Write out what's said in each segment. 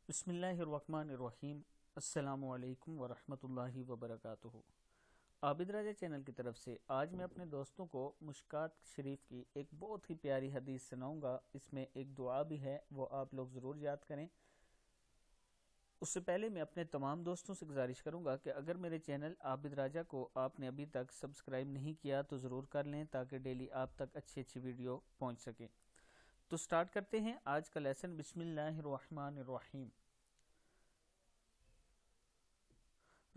بسم اللہ الرحمن الرحیم۔ السلام علیکم ورحمۃ اللہ وبرکاتہ۔ عابد راجہ چینل کی طرف سے آج میں اپنے دوستوں کو مشکات شریف کی ایک بہت ہی پیاری حدیث سناؤں گا۔ اس میں ایک دعا بھی ہے، وہ آپ لوگ ضرور یاد کریں۔ اس سے پہلے میں اپنے تمام دوستوں سے گزارش کروں گا کہ اگر میرے چینل عابد راجہ کو آپ نے ابھی تک سبسکرائب نہیں کیا تو ضرور کر لیں تاکہ ڈیلی آپ تک اچھی ویڈیو پہنچ سکے۔ تو سٹارٹ کرتے ہیں آج کا لیسن۔ بسم اللہ الرحمن الرحیم۔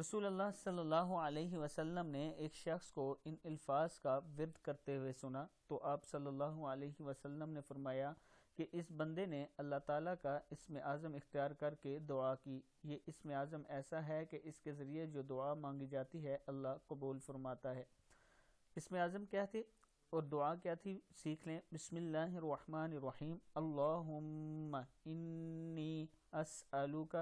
رسول اللہ صلی اللہ علیہ وسلم نے ایک شخص کو ان الفاظ کا ورد کرتے ہوئے سنا تو آپ صلی اللہ علیہ وسلم نے فرمایا کہ اس بندے نے اللہ تعالیٰ کا اسم اعظم اختیار کر کے دعا کی۔ یہ اسم اعظم ایسا ہے کہ اس کے ذریعے جو دعا مانگی جاتی ہے اللہ قبول فرماتا ہے۔ اسم اعظم کیا تھے اور دعا کیا تھی سیکھ لیں۔ بسم اللہ الرحمن الرحیم۔ اللہم انی اسألک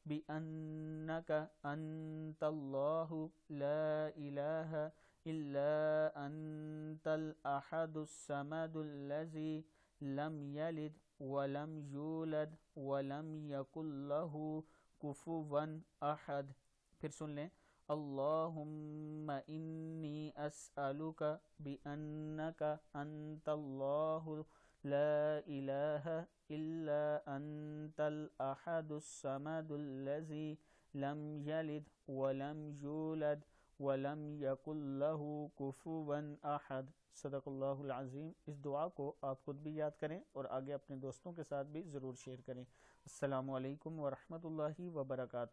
بأنک انت اللہ لا الہ الا انت الاحد الصمد الذی لم یلد ولم یولد ولم یکن لہ کفوا احد۔ پھر سن لیں۔ اللہم انی اسألک بأنک انت اللہ لا الہ الا انت الاحد الصمد الذی لم یلد ولم یولد ولم یکن لہ کفوا احد۔ صدق اللہ العظیم۔ اس دعا کو آپ خود بھی یاد کریں اور آگے اپنے دوستوں کے ساتھ بھی ضرور شیئر کریں۔ السلام علیکم ورحمۃ اللہ وبرکاتہ۔